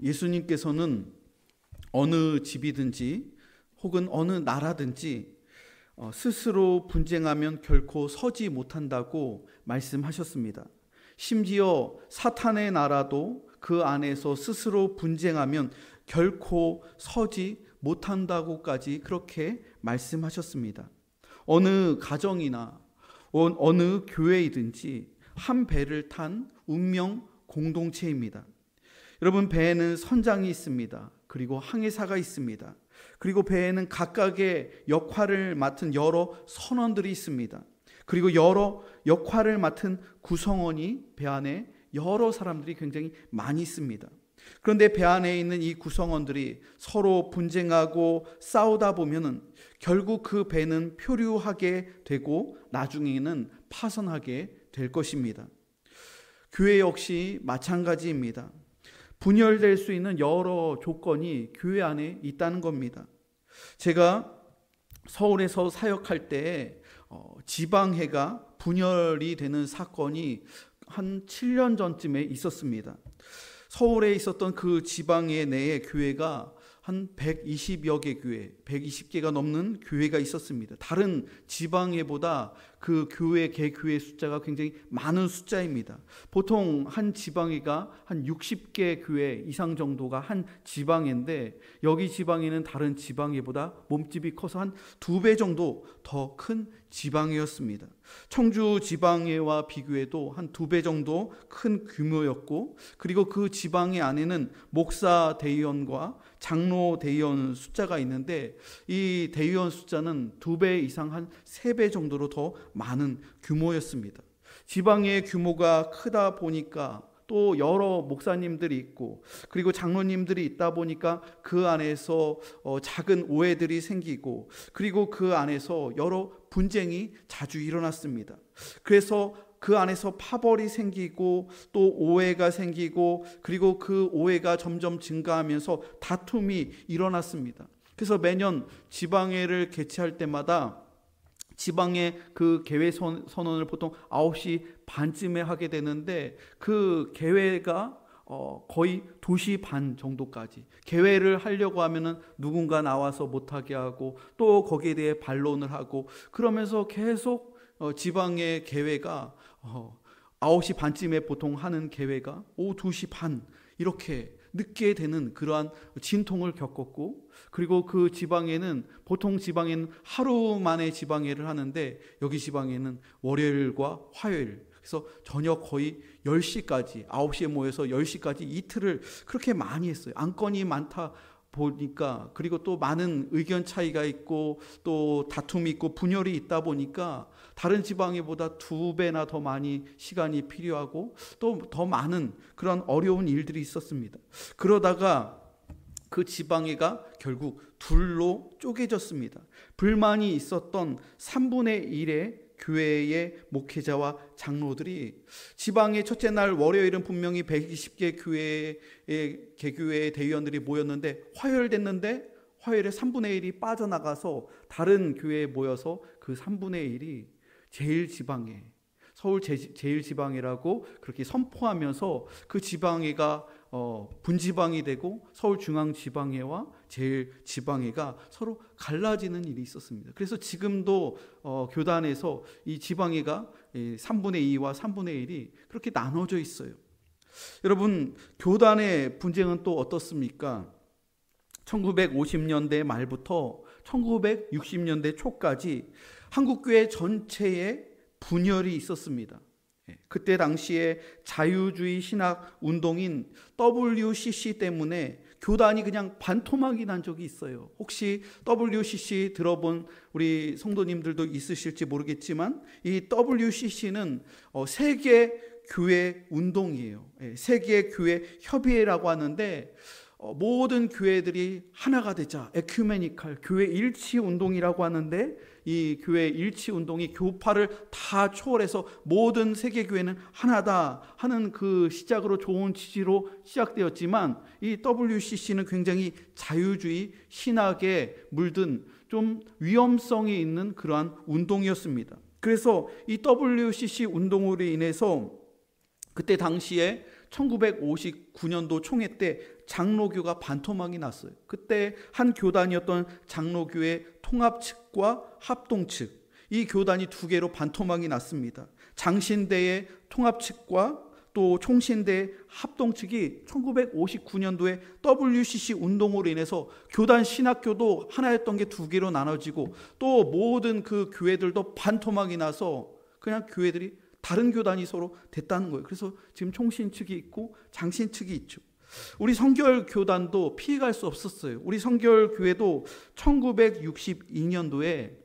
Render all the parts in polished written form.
예수님께서는 어느 집이든지 혹은 어느 나라든지 스스로 분쟁하면 결코 서지 못한다고 말씀하셨습니다. 심지어 사탄의 나라도 그 안에서 스스로 분쟁하면 결코 서지 못한다고까지 그렇게 말씀하셨습니다. 어느 가정이나 어느 교회이든지 한 배를 탄 운명 공동체입니다. 여러분, 배에는 선장이 있습니다. 그리고 항해사가 있습니다. 그리고 배에는 각각의 역할을 맡은 여러 선원들이 있습니다. 그리고 여러 역할을 맡은 구성원이 배 안에 여러 사람들이 굉장히 많이 있습니다. 그런데 배 안에 있는 이 구성원들이 서로 분쟁하고 싸우다 보면은 결국 그 배는 표류하게 되고 나중에는 파선하게 될 것입니다. 교회 역시 마찬가지입니다. 분열될 수 있는 여러 조건이 교회 안에 있다는 겁니다. 제가 서울에서 사역할 때 지방회가 분열이 되는 사건이 한 7년 전쯤에 있었습니다. 서울에 있었던 그 지방회 내에 교회가 한 120여 개 교회, 120개가 넘는 교회가 있었습니다. 다른 지방회보다 그 교회, 개교회 숫자가 굉장히 많은 숫자입니다. 보통 한 지방회가 한 60개 교회 이상 정도가 한 지방회인데, 여기 지방회는 다른 지방회보다 몸집이 커서 한 2배 정도 더 큰 지방회였습니다. 청주 지방회와 비교해도 한 2배 정도 큰 규모였고, 그리고 그 지방회 안에는 목사 대의원과 장로 대의원 숫자가 있는데, 이 대의원 숫자는 2배 이상 한 3배 정도로 더 많은 규모였습니다. 지방의 규모가 크다 보니까 또 여러 목사님들이 있고, 그리고 장로님들이 있다 보니까 그 안에서 작은 오해들이 생기고, 그리고 그 안에서 여러 분쟁이 자주 일어났습니다. 그래서 그 안에서 파벌이 생기고 또 오해가 생기고, 그리고 그 오해가 점점 증가하면서 다툼이 일어났습니다. 그래서 매년 지방회를 개최할 때마다 지방의 그 개회 선언을 보통 9시 반쯤에 하게 되는데, 그 개회가 거의 2시 반 정도까지 개회를 하려고 하면은 누군가 나와서 못하게 하고, 또 거기에 대해 반론을 하고, 그러면서 계속 지방의 개회가 9시 반쯤에 보통 하는 개회가 오후 2시 반 이렇게 늦게 되는 그러한 진통을 겪었고, 그리고 그 지방에는 보통 지방에는 하루 만에 지방회를 하는데, 여기 지방에는 월요일과 화요일, 그래서 저녁 거의 10시까지 9시에 모여서 10시까지 이틀을 그렇게 많이 했어요. 안건이 많다 보니까, 그리고 또 많은 의견 차이가 있고 또 다툼이 있고 분열이 있다 보니까 다른 지방회보다 2배나 더 많이 시간이 필요하고 또 더 많은 그런 어려운 일들이 있었습니다. 그러다가 그 지방회가 결국 둘로 쪼개졌습니다. 불만이 있었던 3분의 1의 교회의 목회자와 장로들이 지방의 첫째 날 월요일은 분명히 120개 교회의 개교회의 대의원들이 모였는데, 화요일 됐는데 화요일에 3분의 1이 빠져나가서 다른 교회에 모여서 그 3분의 1이 제1지방회, 서울 제1지방회라고 그렇게 선포하면서 그 지방회가 분지방이 되고 서울중앙지방회와 제1지방회가 서로 갈라지는 일이 있었습니다. 그래서 지금도 교단에서 이 지방회가 3분의 2와 3분의 1이 그렇게 나눠져 있어요. 여러분, 교단의 분쟁은 또 어떻습니까? 1950년대 말부터 1960년대 초까지 한국교회 전체에 분열이 있었습니다. 그때 당시에 자유주의 신학 운동인 WCC 때문에 교단이 그냥 반토막이 난 적이 있어요. 혹시 WCC 들어본 우리 성도님들도 있으실지 모르겠지만, 이 WCC는 세계 교회 운동이에요. 세계 교회 협의회라고 하는데, 모든 교회들이 하나가 되자, 에큐메니칼 교회 일치 운동이라고 하는데, 이 교회 일치 운동이 교파를 다 초월해서 모든 세계 교회는 하나다 하는 그 시작으로 좋은 취지로 시작되었지만, 이 WCC는 굉장히 자유주의 신학에 물든 좀 위험성이 있는 그러한 운동이었습니다. 그래서 이 WCC 운동으로 인해서 그때 당시에 1959년도 총회 때 장로교가 반토막이 났어요. 그때 한 교단이었던 장로교의 통합 측과 합동 측, 이 교단이 두 개로 반토막이 났습니다. 장신대의 통합 측과 또 총신대 합동 측이 1959년도에 WCC 운동으로 인해서 교단 신학교도 하나였던 게 두 개로 나눠지고 또 모든 그 교회들도 반토막이 나서 그냥 교회들이 다른 교단이 서로 됐다는 거예요. 그래서 지금 총신 측이 있고 장신 측이 있죠. 우리 성결교단도 피해갈 수 없었어요. 우리 성결교회도 1962년도에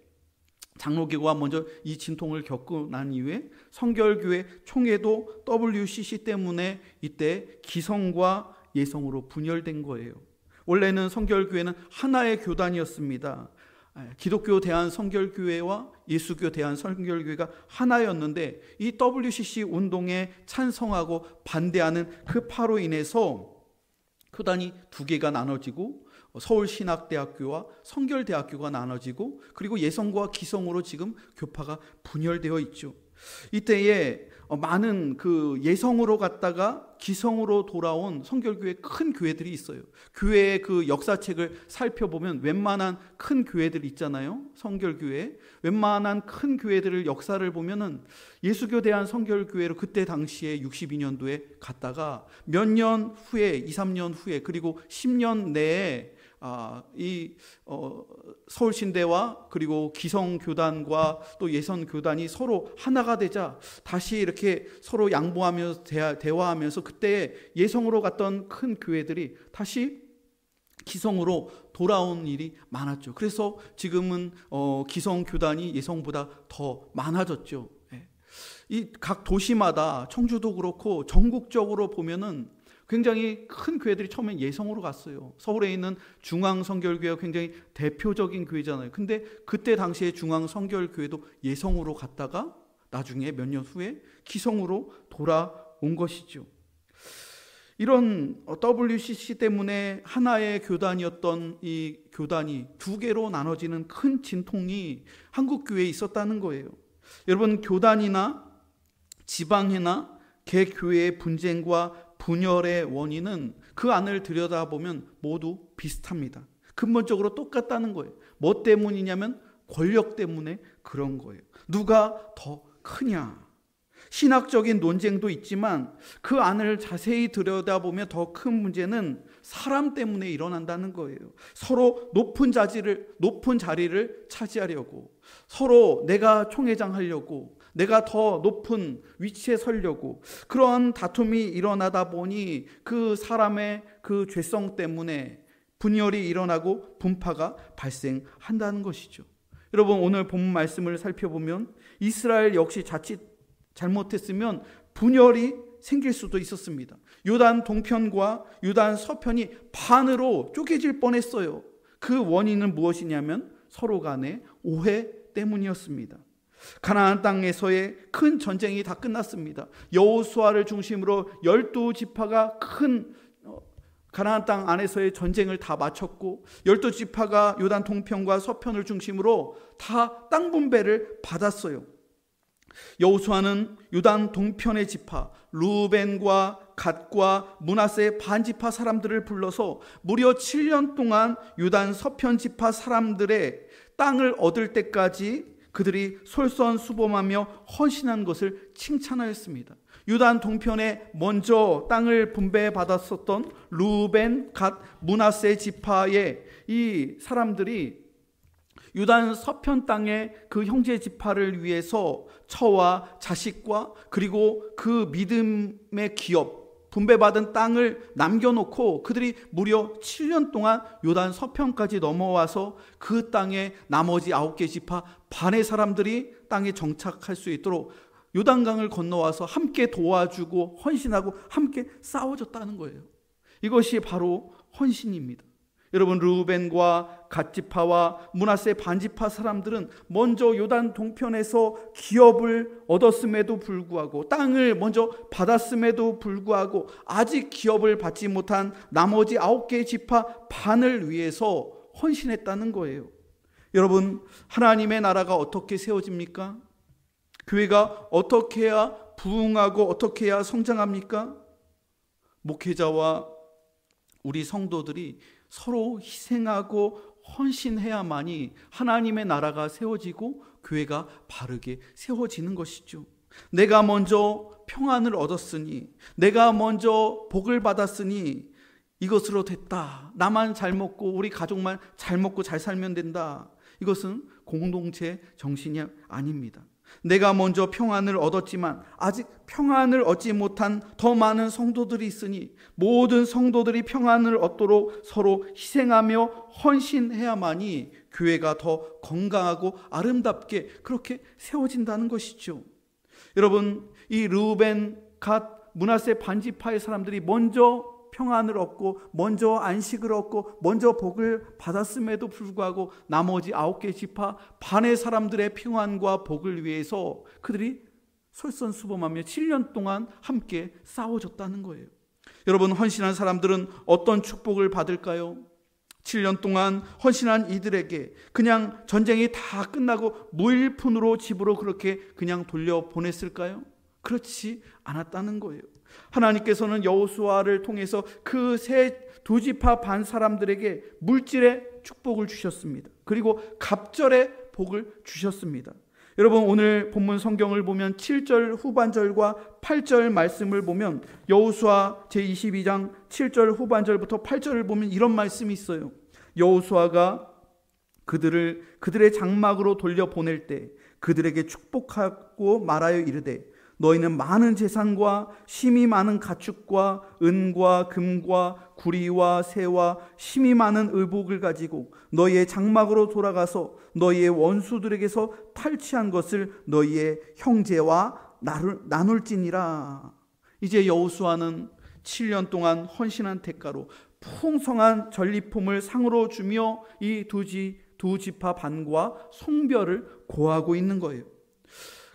장로교가 먼저 이 진통을 겪고 난 이후에 성결교회 총회도 WCC 때문에 이때 기성과 예성으로 분열된 거예요. 원래는 성결교회는 하나의 교단이었습니다. 기독교 대한성결교회와 예수교 대한성결교회가 하나였는데 이 WCC 운동에 찬성하고 반대하는 그 파로 인해서 교단이 두 개가 나눠지고 서울신학대학교와 성결대학교가 나눠지고 그리고 예성과 기성으로 지금 교파가 분열되어 있죠. 이때에 많은 그 예성으로 갔다가 기성으로 돌아온 성결교회 큰 교회들이 있어요. 교회의 그 역사책을 살펴보면 웬만한 큰 교회들 있잖아요. 성결교회 웬만한 큰 교회들을 역사를 보면은 예수교 대한 성결교회로 그때 당시에 62년도에 갔다가 몇 년 후에 2, 3년 후에 그리고 10년 내에 서울신대와 그리고 기성교단과 또 예선교단이 서로 하나가 되자 다시 이렇게 서로 양보하면서 대화하면서 그때 예성으로 갔던 큰 교회들이 다시 기성으로 돌아온 일이 많았죠. 그래서 지금은 기성교단이 예성보다 더 많아졌죠. 이 각 도시마다 청주도 그렇고 전국적으로 보면은 굉장히 큰 교회들이 처음엔 예성으로 갔어요. 서울에 있는 중앙성결교회가 굉장히 대표적인 교회잖아요. 근데 그때 당시에 중앙성결교회도 예성으로 갔다가 나중에 몇 년 후에 기성으로 돌아온 것이죠. 이런 WCC 때문에 하나의 교단이었던 이 교단이 두 개로 나눠지는 큰 진통이 한국교회에 있었다는 거예요. 여러분, 교단이나 지방회나 개교회의 분쟁과 분열의 원인은 그 안을 들여다보면 모두 비슷합니다. 근본적으로 똑같다는 거예요. 뭐 때문이냐면 권력 때문에 그런 거예요. 누가 더 크냐. 신학적인 논쟁도 있지만 그 안을 자세히 들여다보면 더 큰 문제는 사람 때문에 일어난다는 거예요. 서로 높은 자리를 차지하려고, 서로 내가 총회장 하려고, 내가 더 높은 위치에 서려고 그런 다툼이 일어나다 보니 그 사람의 그 죄성 때문에 분열이 일어나고 분파가 발생한다는 것이죠. 여러분, 오늘 본문 말씀을 살펴보면 이스라엘 역시 자칫 잘못했으면 분열이 생길 수도 있었습니다. 요단 동편과 요단 서편이 반으로 쪼개질 뻔했어요. 그 원인은 무엇이냐면 서로 간의 오해 때문이었습니다. 가나안 땅에서의 큰 전쟁이 다 끝났습니다. 여호수아를 중심으로 12지파가 큰 가나안 땅 안에서의 전쟁을 다 마쳤고 12지파가 요단 동편과 서편을 중심으로 다 땅 분배를 받았어요. 여호수아는 요단 동편의 지파 루벤과 갓과 므낫세 반지파 사람들을 불러서 무려 7년 동안 요단 서편 지파 사람들의 땅을 얻을 때까지 그들이 솔선수범하며 헌신한 것을 칭찬하였습니다. 요단 동편에 먼저 땅을 분배받았었던 루벤, 갓, 므낫세 지파의 이 사람들이 요단 서편 땅의 그 형제 지파를 위해서 처와 자식과 그리고 그 믿음의 기업, 분배받은 땅을 남겨놓고 그들이 무려 7년 동안 요단 서편까지 넘어와서 그 땅의 나머지 9개 지파 반의 사람들이 땅에 정착할 수 있도록 요단강을 건너와서 함께 도와주고 헌신하고 함께 싸워줬다는 거예요. 이것이 바로 헌신입니다. 여러분, 르우벤과 갓지파와 므낫세 반지파 사람들은 먼저 요단 동편에서 기업을 얻었음에도 불구하고 땅을 먼저 받았음에도 불구하고 아직 기업을 받지 못한 나머지 9개 지파 반을 위해서 헌신했다는 거예요. 여러분, 하나님의 나라가 어떻게 세워집니까? 교회가 어떻게 해야 부흥하고 어떻게 해야 성장합니까? 목회자와 우리 성도들이 서로 희생하고 헌신해야만이 하나님의 나라가 세워지고 교회가 바르게 세워지는 것이죠. 내가 먼저 평안을 얻었으니, 내가 먼저 복을 받았으니 이것으로 됐다. 나만 잘 먹고 우리 가족만 잘 먹고 잘 살면 된다. 이것은 공동체 정신이 아닙니다. 내가 먼저 평안을 얻었지만 아직 평안을 얻지 못한 더 많은 성도들이 있으니 모든 성도들이 평안을 얻도록 서로 희생하며 헌신해야만이 교회가 더 건강하고 아름답게 그렇게 세워진다는 것이죠. 여러분, 이 르우벤, 갓, 므낫세 반지파의 사람들이 먼저 평안을 얻고 먼저 안식을 얻고 먼저 복을 받았음에도 불구하고 나머지 9개 지파 반의 사람들의 평안과 복을 위해서 그들이 솔선수범하며 7년 동안 함께 싸워줬다는 거예요. 여러분, 헌신한 사람들은 어떤 축복을 받을까요? 7년 동안 헌신한 이들에게 그냥 전쟁이 다 끝나고 무일푼으로 집으로 그렇게 그냥 돌려보냈을까요? 그렇지 않았다는 거예요. 하나님께서는 여호수아를 통해서 그 두 지파 반 사람들에게 물질의 축복을 주셨습니다. 그리고 갑절의 복을 주셨습니다. 여러분, 오늘 본문 성경을 보면 7절 후반절과 8절 말씀을 보면 여호수아 제22장 7절 후반절부터 8절을 보면 이런 말씀이 있어요. 여호수아가 그들의 장막으로 돌려보낼 때 그들에게 축복하고 말하여 이르되 너희는 많은 재산과 심이 많은 가축과 은과 금과 구리와 새와 심이 많은 의복을 가지고 너희의 장막으로 돌아가서 너희의 원수들에게서 탈취한 것을 너희의 형제와 나눌지니라. 이제 여호수아는 7년 동안 헌신한 대가로 풍성한 전리품을 상으로 주며 이 두 지파 반과 성별을 고하고 있는 거예요.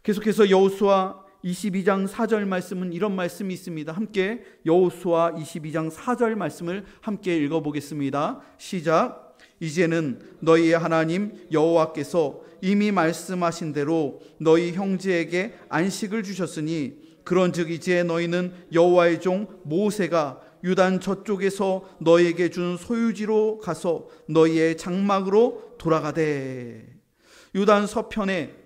계속해서 여호수아 22장 4절 말씀은 이런 말씀이 있습니다. 함께 여호수아 22장 4절 말씀을 함께 읽어보겠습니다. 시작. 이제는 너희의 하나님 여호와께서 이미 말씀하신 대로 너희 형제에게 안식을 주셨으니 그런즉 이제 너희는 여호와의 종 모세가 유단 저쪽에서 너희에게 준 소유지로 가서 너희의 장막으로 돌아가되. 유단 서편에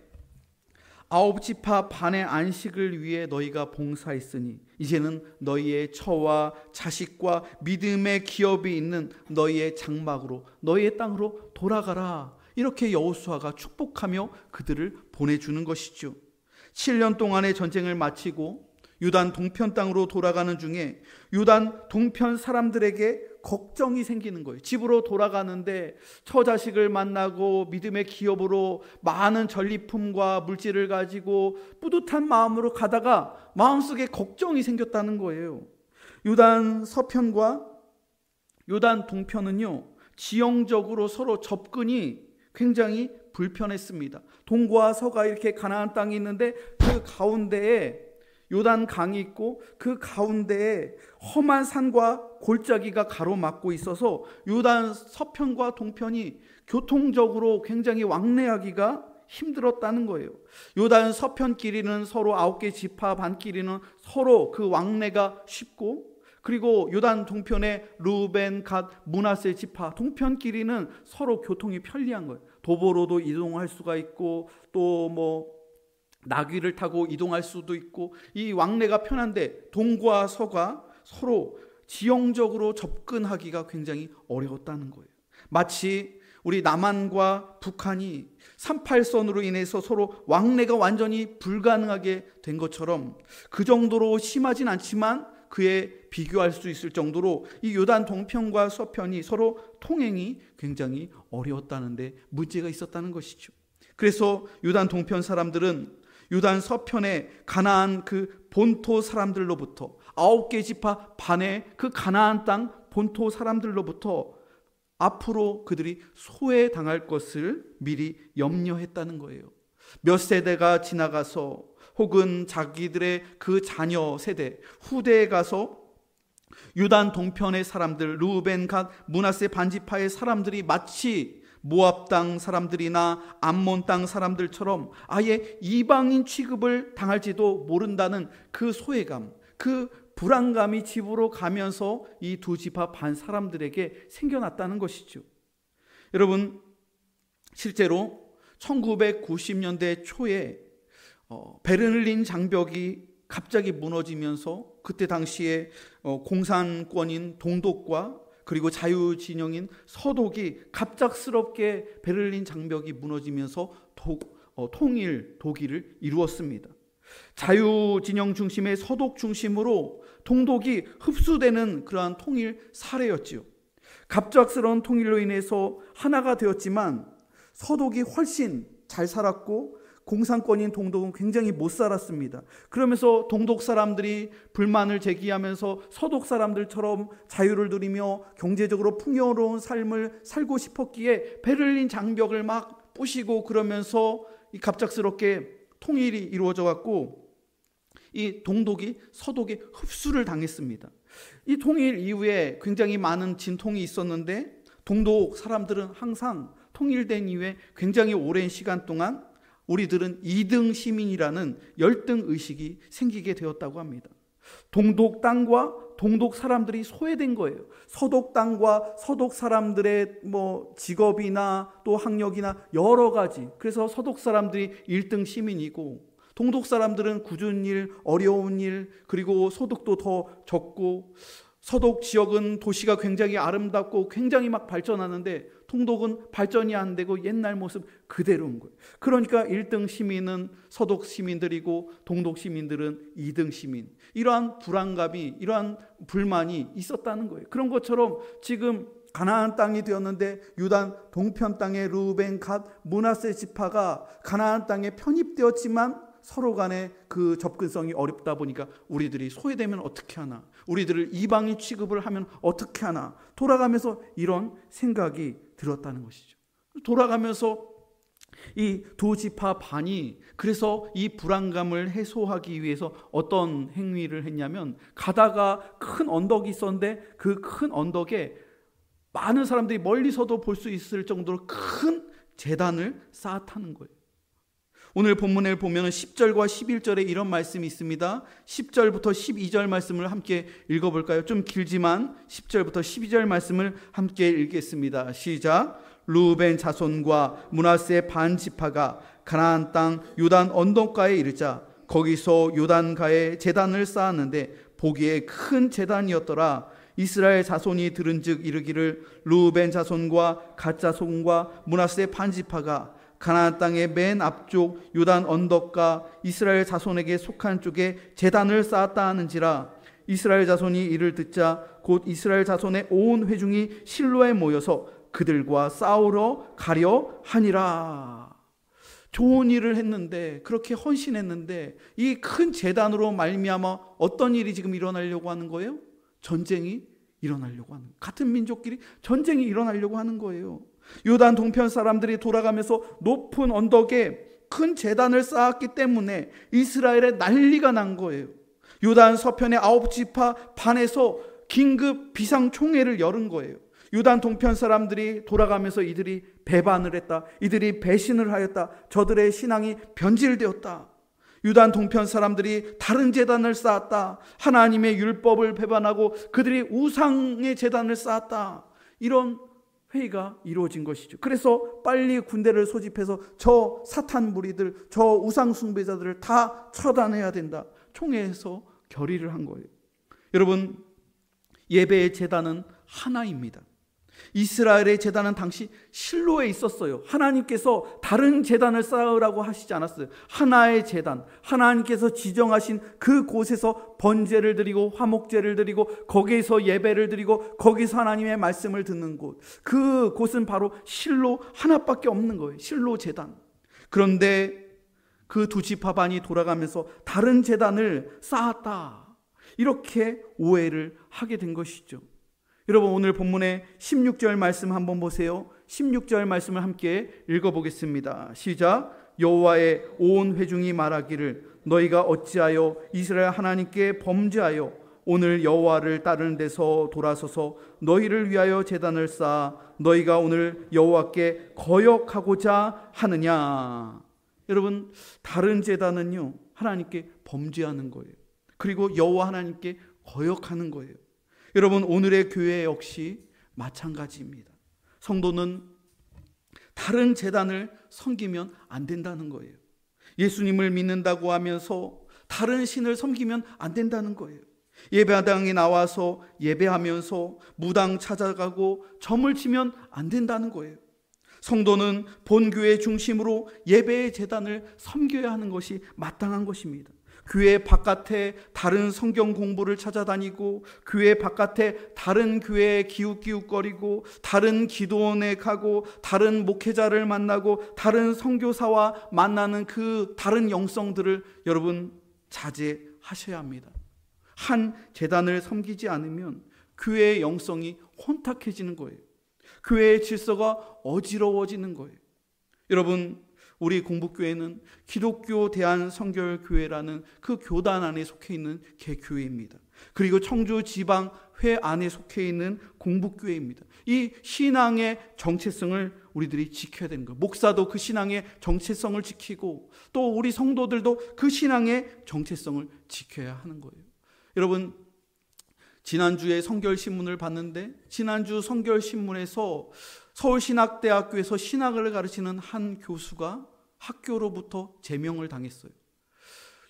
9지파 반의 안식을 위해 너희가 봉사했으니 이제는 너희의 처와 자식과 믿음의 기업이 있는 너희의 장막으로 너희의 땅으로 돌아가라. 이렇게 여호수아가 축복하며 그들을 보내주는 것이죠. 7년 동안의 전쟁을 마치고 유단 동편 땅으로 돌아가는 중에 유단 동편 사람들에게 걱정이 생기는 거예요. 집으로 돌아가는데 처자식을 만나고 믿음의 기업으로 많은 전리품과 물질을 가지고 뿌듯한 마음으로 가다가 마음속에 걱정이 생겼다는 거예요. 유단 서편과 유단 동편은요, 지형적으로 서로 접근이 굉장히 불편했습니다. 동과 서가 이렇게 가나안 땅이 있는데 그 가운데에 요단 강이 있고 그 가운데에 험한 산과 골짜기가 가로막고 있어서 요단 서편과 동편이 교통적으로 굉장히 왕래하기가 힘들었다는 거예요. 요단 서편 길이는 서로 9개 지파 반끼리는 서로 그 왕래가 쉽고, 그리고 요단 동편의 르우벤, 갓, 므낫세 지파 동편 길이는 서로 교통이 편리한 거예요. 도보로도 이동할 수가 있고 또 나귀를 타고 이동할 수도 있고 이 왕래가 편한데 동과 서가 서로 지형적으로 접근하기가 굉장히 어려웠다는 거예요. 마치 우리 남한과 북한이 38선으로 인해서 서로 왕래가 완전히 불가능하게 된 것처럼 그 정도로 심하진 않지만 그에 비교할 수 있을 정도로 이 요단 동편과 서편이 서로 통행이 굉장히 어려웠다는데 문제가 있었다는 것이죠. 그래서 요단 동편 사람들은 요단 서편의 가나안 그 본토 사람들로부터 9개 지파 반의 그 가나안 땅 본토 사람들로부터 앞으로 그들이 소외당할 것을 미리 염려했다는 거예요. 몇 세대가 지나가서 혹은 자기들의 그 자녀 세대 후대에 가서 유단 동편의 사람들, 르우벤, 갓, 므낫세 반지파의 사람들이 마치 모압 땅 사람들이나 암몬 땅 사람들처럼 아예 이방인 취급을 당할지도 모른다는 그 소외감, 그 불안감이 집으로 가면서 이 두 지파 반 사람들에게 생겨났다는 것이죠. 여러분, 실제로 1990년대 초에 베를린 장벽이 갑자기 무너지면서 그때 당시에 공산권인 동독과 그리고 자유진영인 서독이 갑작스럽게 베를린 장벽이 무너지면서 통일 독일을 이루었습니다. 자유진영 중심의 서독 중심으로 동독이 흡수되는 그러한 통일 사례였지요. 갑작스러운 통일로 인해서 하나가 되었지만 서독이 훨씬 잘 살았고 공산권인 동독은 굉장히 못 살았습니다. 그러면서 동독 사람들이 불만을 제기하면서 서독 사람들처럼 자유를 누리며 경제적으로 풍요로운 삶을 살고 싶었기에 베를린 장벽을 막 부시고 그러면서 갑작스럽게 통일이 이루어져 갖고 이 동독이 서독에 흡수를 당했습니다. 이 통일 이후에 굉장히 많은 진통이 있었는데 동독 사람들은 항상 통일된 이후에 굉장히 오랜 시간 동안 우리들은 2등 시민이라는 열등 의식이 생기게 되었다고 합니다. 동독 땅과 동독 사람들이 소외된 거예요. 서독 땅과 서독 사람들의 직업이나 또 학력이나 여러 가지. 그래서 서독 사람들이 1등 시민이고 동독 사람들은 굳은 일, 어려운 일, 그리고 소득도 더 적고 서독 지역은 도시가 굉장히 아름답고 굉장히 막 발전하는데 동독은 발전이 안 되고 옛날 모습 그대로인 거예요. 그러니까 1등 시민은 서독 시민들이고 동독 시민들은 2등 시민. 이러한 불안감이, 이러한 불만이 있었다는 거예요. 그런 것처럼 지금 가나안 땅이 되었는데 유단 동편 땅의 르우벤, 갓, 므낫세 지파가 가나안 땅에 편입되었지만 서로 간에 그 접근성이 어렵다 보니까 우리들이 소외되면 어떻게 하나, 우리들을 이방인 취급을 하면 어떻게 하나, 돌아가면서 이런 생각이 들었다는 것이죠. 돌아가면서 이 두 지파 반이 그래서 이 불안감을 해소하기 위해서 어떤 행위를 했냐면, 가다가 큰 언덕이 있었는데 그 큰 언덕에 많은 사람들이 멀리서도 볼 수 있을 정도로 큰 제단을 쌓았다는 거예요. 오늘 본문을 보면 10절과 11절에 이런 말씀이 있습니다. 10절부터 12절 말씀을 함께 읽어볼까요? 좀 길지만 10절부터 12절 말씀을 함께 읽겠습니다. 시작. 르우벤 자손과 므낫세 반 지파가 가나안 땅 요단 언덕가에 이르자 거기서 요단가에 제단을 쌓았는데 보기에 큰 제단이었더라. 이스라엘 자손이 들은즉 이르기를 르우벤 자손과 갓 자손과 므낫세 반 지파가 가나안 땅의 맨 앞쪽 요단 언덕가 이스라엘 자손에게 속한 쪽에 제단을 쌓았다 하는지라. 이스라엘 자손이 이를 듣자 곧 이스라엘 자손의 온 회중이 실로에 모여서 그들과 싸우러 가려 하니라. 좋은 일을 했는데, 그렇게 헌신했는데 이 큰 제단으로 말미암아 어떤 일이 지금 일어나려고 하는 거예요? 전쟁이 일어나려고 하는 거예요. 같은 민족끼리 전쟁이 일어나려고 하는 거예요. 요단 동편 사람들이 돌아가면서 높은 언덕에 큰 제단을 쌓았기 때문에 이스라엘에 난리가 난 거예요. 요단 서편의 9지파 반에서 긴급 비상총회를 열은 거예요. 요단 동편 사람들이 돌아가면서 이들이 배반을 했다, 이들이 배신을 하였다, 저들의 신앙이 변질되었다, 요단 동편 사람들이 다른 제단을 쌓았다, 하나님의 율법을 배반하고 그들이 우상의 제단을 쌓았다, 이런 회의가 이루어진 것이죠. 그래서 빨리 군대를 소집해서 저 사탄 무리들, 저 우상 숭배자들을 다 처단해야 된다. 총회에서 결의를 한 거예요. 여러분, 예배의 제단은 하나입니다. 이스라엘의 제단은 당시 실로에 있었어요. 하나님께서 다른 제단을 쌓으라고 하시지 않았어요. 하나의 제단, 하나님께서 지정하신 그 곳에서 번제를 드리고 화목제를 드리고 거기에서 예배를 드리고 거기서 하나님의 말씀을 듣는 곳, 그 곳은 바로 실로 하나밖에 없는 거예요. 실로 제단. 그런데 그 두 지파 반이 돌아가면서 다른 제단을 쌓았다, 이렇게 오해를 하게 된 것이죠. 여러분, 오늘 본문의 16절 말씀 한번 보세요. 16절 말씀을 함께 읽어보겠습니다. 시작. 여호와의 온 회중이 말하기를 너희가 어찌하여 이스라엘 하나님께 범죄하여 오늘 여호와를 따르는 데서 돌아서서 너희를 위하여 제단을 쌓아 너희가 오늘 여호와께 거역하고자 하느냐. 여러분, 다른 제단은요 하나님께 범죄하는 거예요. 그리고 여호와 하나님께 거역하는 거예요. 여러분, 오늘의 교회 역시 마찬가지입니다. 성도는 다른 제단을 섬기면 안 된다는 거예요. 예수님을 믿는다고 하면서 다른 신을 섬기면 안 된다는 거예요. 예배당에 나와서 예배하면서 무당 찾아가고 점을 치면 안 된다는 거예요. 성도는 본교회 중심으로 예배의 제단을 섬겨야 하는 것이 마땅한 것입니다. 교회 바깥에 다른 성경 공부를 찾아다니고, 교회 바깥에 다른 교회에 기웃기웃거리고, 다른 기도원에 가고, 다른 목회자를 만나고, 다른 선교사와 만나는 그 다른 영성들을 여러분 자제하셔야 합니다. 한 제단을 섬기지 않으면 교회의 영성이 혼탁해지는 거예요. 교회의 질서가 어지러워지는 거예요. 여러분, 우리 공부교회는 기독교 대한성결교회라는 그 교단 안에 속해 있는 개교회입니다. 그리고 청주 지방회 안에 속해 있는 공부교회입니다. 이 신앙의 정체성을 우리들이 지켜야 되는 거예요. 목사도 그 신앙의 정체성을 지키고, 또 우리 성도들도 그 신앙의 정체성을 지켜야 하는 거예요. 여러분, 지난주에 성결신문을 봤는데, 지난주 성결신문에서 서울신학대학교에서 신학을 가르치는 한 교수가 학교로부터 제명을 당했어요.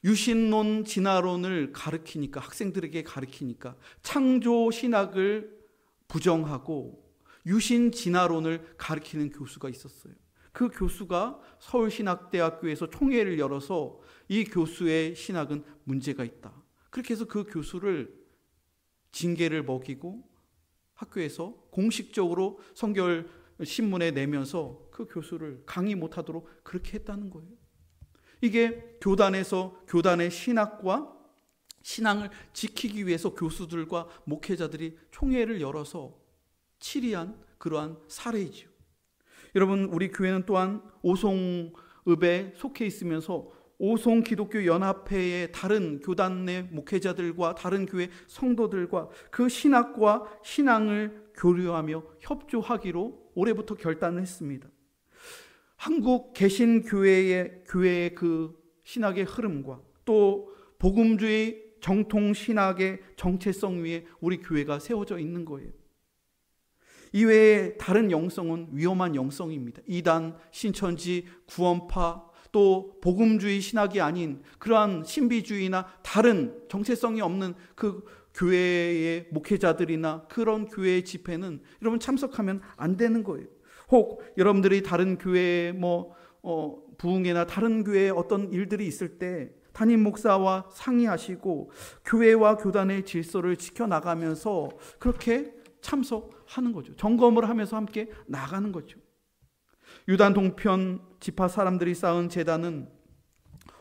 유신론 진화론을 가르치니까, 학생들에게 가르치니까 창조신학을 부정하고 유신 진화론을 가르치는 교수가 있었어요. 그 교수가 서울신학대학교에서 총회를 열어서 이 교수의 신학은 문제가 있다, 그렇게 해서 그 교수를 징계를 먹이고 학교에서 공식적으로 성결신문에 내면서 그 교수를 강의 못하도록 그렇게 했다는 거예요. 이게 교단에서 교단의 신학과 신앙을 지키기 위해서 교수들과 목회자들이 총회를 열어서 치리한 그러한 사례이죠. 여러분, 우리 교회는 또한 오송읍에 속해 있으면서 오송 기독교 연합회의 다른 교단의 목회자들과 다른 교회 성도들과 그 신학과 신앙을 교류하며 협조하기로 올해부터 결단을 했습니다. 한국 개신교회의 그 신학의 흐름과 또 복음주의 정통 신학의 정체성 위에 우리 교회가 세워져 있는 거예요. 이외에 다른 영성은 위험한 영성입니다. 이단, 신천지, 구원파, 또 복음주의 신학이 아닌 그러한 신비주의나 다른 정체성이 없는 그 교회의 목회자들이나 그런 교회의 집회는 여러분 참석하면 안 되는 거예요. 혹 여러분들이 다른 교회에 부흥회나 다른 교회에 어떤 일들이 있을 때 담임 목사와 상의하시고 교회와 교단의 질서를 지켜나가면서 그렇게 참석하는 거죠. 점검을 하면서 함께 나가는 거죠. 유단 동편 지파 사람들이 쌓은 제단은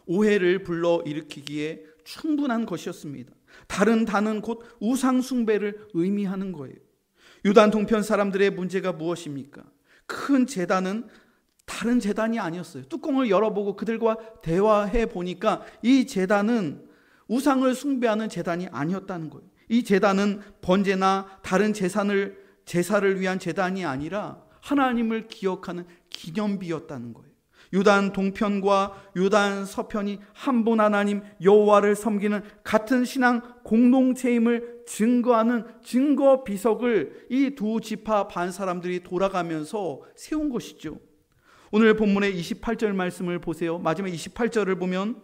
오해를 불러일으키기에 충분한 것이었습니다. 다른 단은 곧 우상 숭배를 의미하는 거예요. 유단 동편 사람들의 문제가 무엇입니까? 큰 제단은 다른 제단이 아니었어요. 뚜껑을 열어보고 그들과 대화해 보니까 이 제단은 우상을 숭배하는 제단이 아니었다는 거예요. 이 제단은 번제나 다른 제사를 위한 제단이 아니라 하나님을 기억하는 기념비였다는 거예요. 유단 동편과 유단 서편이 한 분 하나님 여호와를 섬기는 같은 신앙 공동체임을 증거하는 증거 비석을 이 두 지파 반 사람들이 돌아가면서 세운 것이죠. 오늘 본문의 28절 말씀을 보세요. 마지막 28절을 보면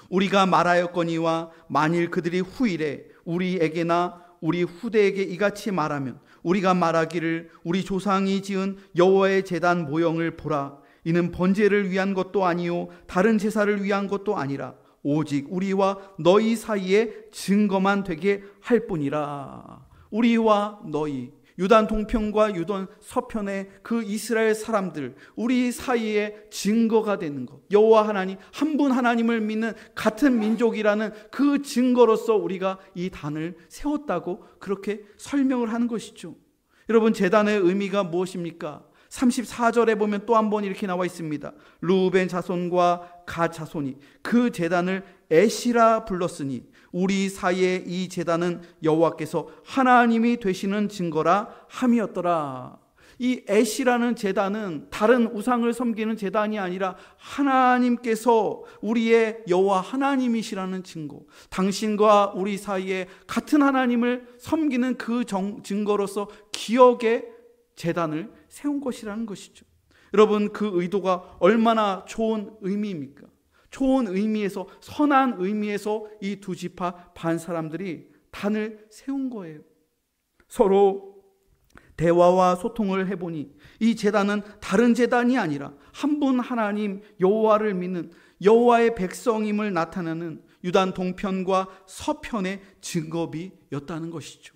우리가 말하였거니와 만일 그들이 후일에 우리에게나 우리 후대에게 이같이 말하면 우리가 말하기를 우리 조상이 지은 여호와의 제단 모형을 보라. 이는 번제를 위한 것도 아니요 다른 제사를 위한 것도 아니라 오직 우리와 너희 사이에 증거만 되게 할 뿐이라. 우리와 너희, 유단 동편과 유단 서편의 그 이스라엘 사람들, 우리 사이에 증거가 되는 것, 여호와 하나님 한 분 하나님을 믿는 같은 민족이라는 그 증거로서 우리가 이 단을 세웠다고 그렇게 설명을 하는 것이죠. 여러분, 제단의 의미가 무엇입니까? 34절에 보면 또 한 번 이렇게 나와 있습니다. 르우벤 자손과 갓 자손이 그 제단을 에시라 불렀으니 우리 사이에 이 제단은 여호와께서 하나님이 되시는 증거라 함이었더라. 이 애시라는 제단은 다른 우상을 섬기는 제단이 아니라 하나님께서 우리의 여호와 하나님이시라는 증거, 당신과 우리 사이에 같은 하나님을 섬기는 그 증거로서 기억의 제단을 세운 것이라는 것이죠. 여러분, 그 의도가 얼마나 좋은 의미입니까? 좋은 의미에서, 선한 의미에서 이 두 지파 반 사람들이 단을 세운 거예요. 서로 대화와 소통을 해보니 이 제단은 다른 제단이 아니라 한 분 하나님 여호와를 믿는 여호와의 백성임을 나타내는 유단 동편과 서편의 증거비였다는 것이죠.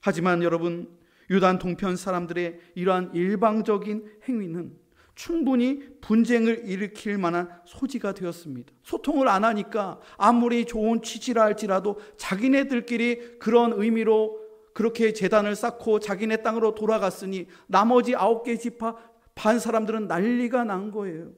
하지만 여러분, 유단 동편 사람들의 이러한 일방적인 행위는 충분히 분쟁을 일으킬 만한 소지가 되었습니다. 소통을 안 하니까 아무리 좋은 취지라 할지라도 자기네들끼리 그런 의미로 그렇게 제단을 쌓고 자기네 땅으로 돌아갔으니 나머지 9개 지파 반 사람들은 난리가 난 거예요.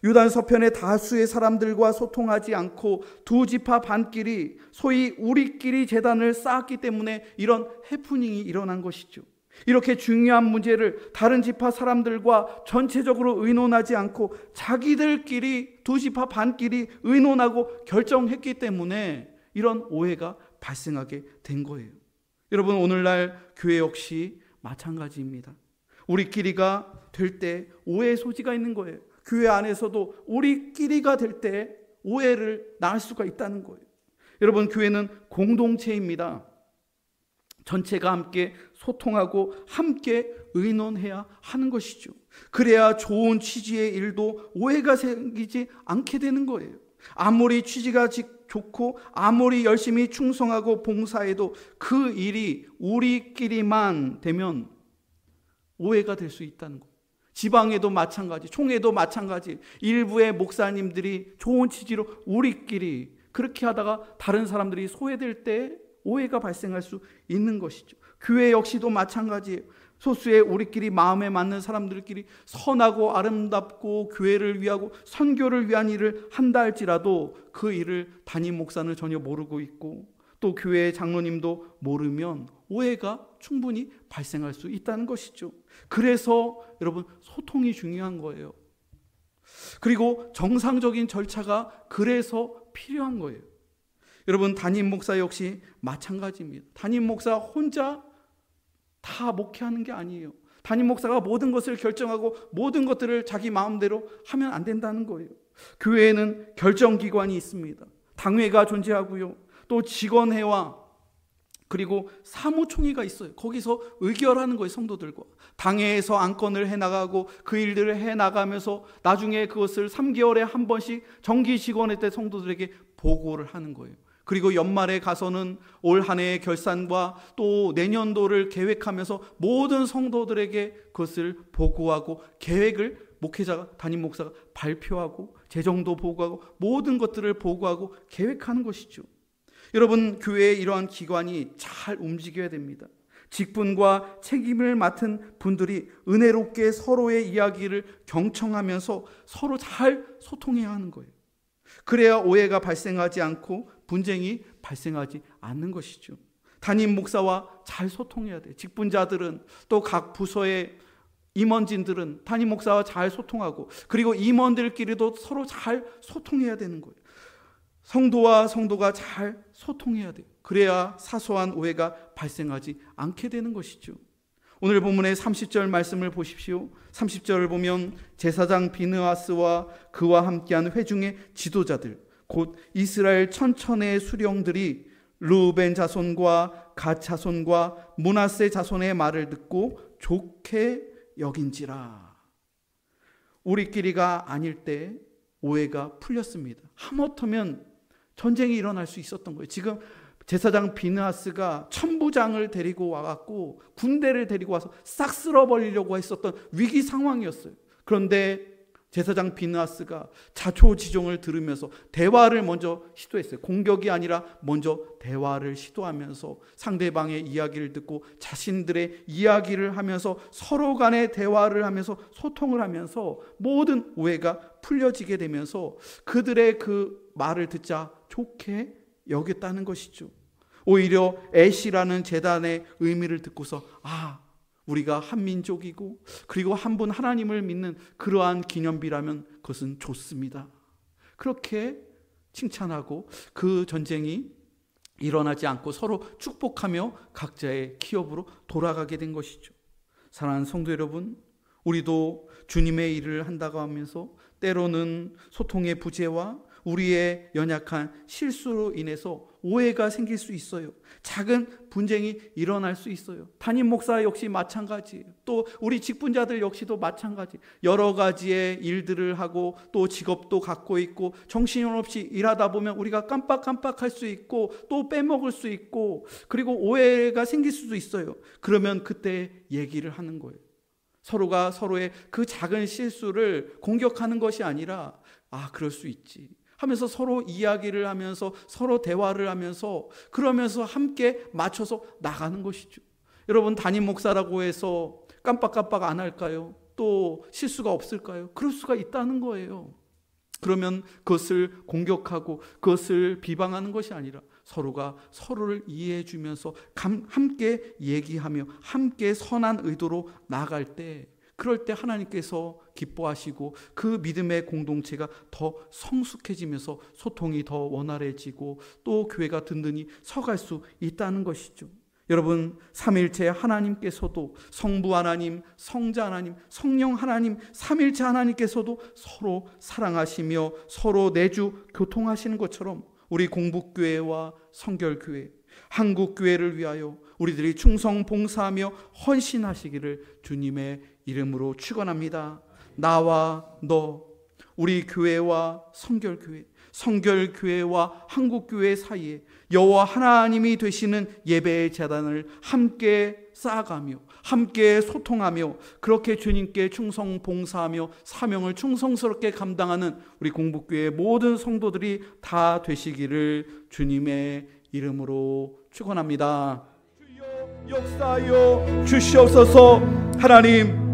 유단 서편의 다수의 사람들과 소통하지 않고 두 지파 반끼리 소위 우리끼리 제단을 쌓았기 때문에 이런 해프닝이 일어난 것이죠. 이렇게 중요한 문제를 다른 지파 사람들과 전체적으로 의논하지 않고 자기들끼리 두 지파 반끼리 의논하고 결정했기 때문에 이런 오해가 발생하게 된 거예요. 여러분, 오늘날 교회 역시 마찬가지입니다. 우리끼리가 될 때 오해의 소지가 있는 거예요. 교회 안에서도 우리끼리가 될 때 오해를 낳을 수가 있다는 거예요. 여러분, 교회는 공동체입니다. 전체가 함께 소통하고 함께 의논해야 하는 것이죠. 그래야 좋은 취지의 일도 오해가 생기지 않게 되는 거예요. 아무리 취지가 좋고 아무리 열심히 충성하고 봉사해도 그 일이 우리끼리만 되면 오해가 될 수 있다는 거예요. 지방에도 마찬가지, 총회도 마찬가지. 일부의 목사님들이 좋은 취지로 우리끼리 그렇게 하다가 다른 사람들이 소외될 때 오해가 발생할 수 있는 것이죠. 교회 역시도 마찬가지예요. 소수의 우리끼리 마음에 맞는 사람들끼리 선하고 아름답고 교회를 위하고 선교를 위한 일을 한다 할지라도 그 일을 담임 목사는 전혀 모르고 있고 또 교회의 장로님도 모르면 오해가 충분히 발생할 수 있다는 것이죠. 그래서 여러분, 소통이 중요한 거예요. 그리고 정상적인 절차가 그래서 필요한 거예요. 여러분, 담임 목사 역시 마찬가지입니다. 담임 목사 혼자 다 목회하는 게 아니에요. 담임 목사가 모든 것을 결정하고 모든 것들을 자기 마음대로 하면 안 된다는 거예요. 교회에는 결정기관이 있습니다. 당회가 존재하고요. 또 직원회와 그리고 사무총회가 있어요. 거기서 의결하는 거예요, 성도들과. 당회에서 안건을 해나가고 그 일들을 해나가면서 나중에 그것을 3개월에 한 번씩 정기 직원회 때 성도들에게 보고를 하는 거예요. 그리고 연말에 가서는 올 한 해의 결산과 또 내년도를 계획하면서 모든 성도들에게 그것을 보고하고 계획을 목회자가, 담임 목사가 발표하고 재정도 보고하고 모든 것들을 보고하고 계획하는 것이죠. 여러분, 교회의 이러한 기관이 잘 움직여야 됩니다. 직분과 책임을 맡은 분들이 은혜롭게 서로의 이야기를 경청하면서 서로 잘 소통해야 하는 거예요. 그래야 오해가 발생하지 않고 분쟁이 발생하지 않는 것이죠. 담임 목사와 잘 소통해야 돼요. 직분자들은 또 각 부서의 임원진들은 담임 목사와 잘 소통하고 그리고 임원들끼리도 서로 잘 소통해야 되는 거예요. 성도와 성도가 잘 소통해야 돼요. 그래야 사소한 오해가 발생하지 않게 되는 것이죠. 오늘 본문의 30절 말씀을 보십시오. 30절을 보면 제사장 비느하스와 그와 함께한 회중의 지도자들 곧 이스라엘 천천의 수령들이 르우벤 자손과 갓 자손과 므낫세 자손의 말을 듣고 좋게 여긴지라. 우리끼리가 아닐 때 오해가 풀렸습니다. 하마터면 전쟁이 일어날 수 있었던 거예요. 지금 제사장 비느하스가 천부장을 데리고 와갖고 군대를 데리고 와서 싹 쓸어버리려고 했었던 위기 상황이었어요. 그런데 제사장 비느하스가 자초지종을 들으면서 대화를 먼저 시도했어요. 공격이 아니라 먼저 대화를 시도하면서 상대방의 이야기를 듣고 자신들의 이야기를 하면서 서로 간의 대화를 하면서 소통을 하면서 모든 오해가 풀려지게 되면서 그들의 그 말을 듣자 좋게 여겼다는 것이죠. 오히려 애시라는 제단의 의미를 듣고서 우리가 한 민족이고 그리고 한 분 하나님을 믿는 그러한 기념비라면 그것은 좋습니다. 그렇게 칭찬하고 그 전쟁이 일어나지 않고 서로 축복하며 각자의 기업으로 돌아가게 된 것이죠. 사랑하는 성도 여러분, 우리도 주님의 일을 한다고 하면서 때로는 소통의 부재와 우리의 연약한 실수로 인해서 오해가 생길 수 있어요. 작은 분쟁이 일어날 수 있어요. 담임 목사 역시 마찬가지예요. 또 우리 직분자들 역시도 마찬가지. 여러 가지의 일들을 하고 또 직업도 갖고 있고 정신없이 일하다 보면 우리가 깜빡깜빡할 수 있고 또 빼먹을 수 있고 그리고 오해가 생길 수도 있어요. 그러면 그때 얘기를 하는 거예요. 서로가 서로의 그 작은 실수를 공격하는 것이 아니라 그럴 수 있지 하면서 서로 이야기를 하면서 서로 대화를 하면서 그러면서 함께 맞춰서 나가는 것이죠. 여러분, 담임 목사라고 해서 깜빡깜빡 안 할까요? 또 실수가 없을까요? 그럴 수가 있다는 거예요. 그러면 그것을 공격하고 그것을 비방하는 것이 아니라 서로가 서로를 이해해 주면서 함께 얘기하며 함께 선한 의도로 나아갈 때, 그럴 때 하나님께서 기뻐하시고 그 믿음의 공동체가 더 성숙해지면서 소통이 더 원활해지고 또 교회가 든든히 서갈 수 있다는 것이죠. 여러분, 삼일체 하나님께서도 성부 하나님, 성자 하나님, 성령 하나님, 삼일체 하나님께서도 서로 사랑하시며 서로 내주 교통하시는 것처럼 우리 공북교회와 성결교회, 한국교회를 위하여 우리들이 충성 봉사하며 헌신하시기를 주님의 이름으로 축원합니다. 나와 너, 우리 교회와 성결교회, 성결교회와 한국교회 사이에 여호와 하나님이 되시는 예배의 제단을 함께 쌓아가며 함께 소통하며 그렇게 주님께 충성 봉사하며 사명을 충성스럽게 감당하는 우리 공북교회 모든 성도들이 다 되시기를 주님의 이름으로 축원합니다. 주여 역사하여 주시옵소서. 하나님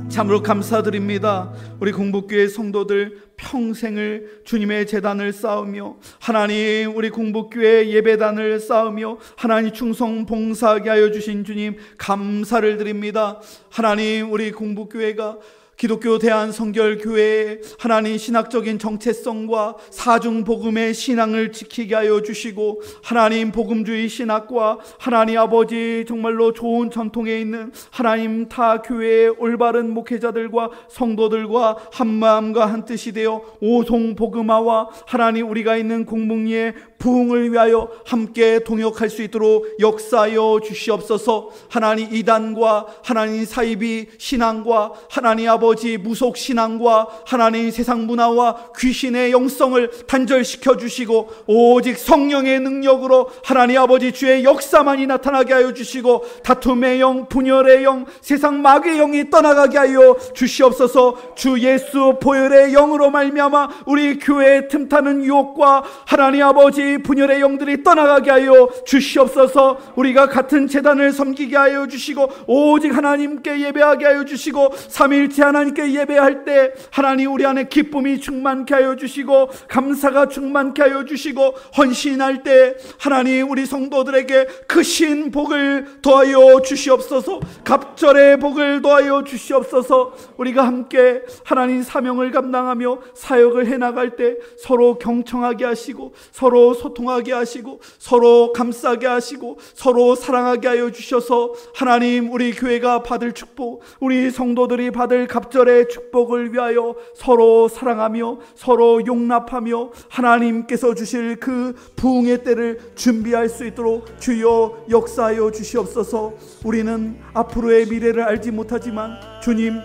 참으로 감사드립니다. 우리 공북교회 성도들 평생을 주님의 제단을 쌓으며 하나님 우리 공북교회 예배단을 쌓으며 하나님 충성 봉사하게 하여 주신 주님 감사를 드립니다. 하나님 우리 공북교회가 기독교 대한성결교회의 하나님 신학적인 정체성과 사중복음의 신앙을 지키게 하여 주시고 하나님 복음주의 신학과 하나님 아버지 정말로 좋은 전통에 있는 하나님 타 교회의 올바른 목회자들과 성도들과 한마음과 한뜻이 되어 오송복음화와 하나님 우리가 있는 공북리의 부흥을 위하여 함께 동역할 수 있도록 역사하여 주시옵소서. 하나님 이단과 하나님 사이비 신앙과 하나님 아버지 무속 신앙과 하나님 세상 문화와 귀신의 영성을 단절시켜 주시고 오직 성령의 능력으로 하나님 아버지 주의 역사만이 나타나게 하여 주시고 다툼의 영, 분열의 영, 세상 마귀의 영이 떠나가게 하여 주시옵소서. 주 예수 보혈의 영으로 말미암아 우리 교회의 틈타는 유혹과 하나님 아버지 분열의 영들이 떠나가게 하여 주시옵소서. 우리가 같은 제단을 섬기게 하여 주시고 오직 하나님께 예배하게 하여 주시고 삼일체 하나님께 예배할 때 하나님 우리 안에 기쁨이 충만케 하여 주시고 감사가 충만케 하여 주시고 헌신할 때 하나님 우리 성도들에게 크신 복을 더하여 주시옵소서. 갑절의 복을 더하여 주시옵소서. 우리가 함께 하나님 사명을 감당하며 사역을 해나갈 때 서로 경청하게 하시고 서로 소통하게 하시고 서로 감싸게 하시고 서로 사랑하게 하여 주셔서 하나님 우리 교회가 받을 축복, 우리 성도들이 받을 갑절의 축복을 위하여 서로 사랑하며 서로 용납하며 하나님께서 주실 그 부흥의 때를 준비할 수 있도록 주여 역사하여 주시옵소서. 우리는 앞으로의 미래를 알지 못하지만 주님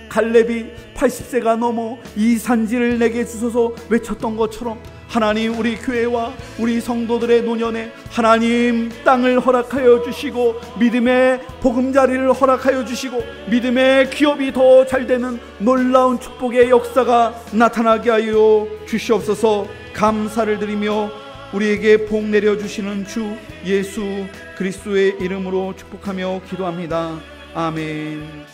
갈렙이 80세가 넘어 이 산지를 내게 주소서 외쳤던 것처럼 하나님 우리 교회와 우리 성도들의 노년에 하나님 땅을 허락하여 주시고 믿음의 보금자리를 허락하여 주시고 믿음의 기업이 더 잘되는 놀라운 축복의 역사가 나타나게 하여 주시옵소서. 감사를 드리며 우리에게 복 내려주시는 주 예수 그리스도의 이름으로 축복하며 기도합니다. 아멘.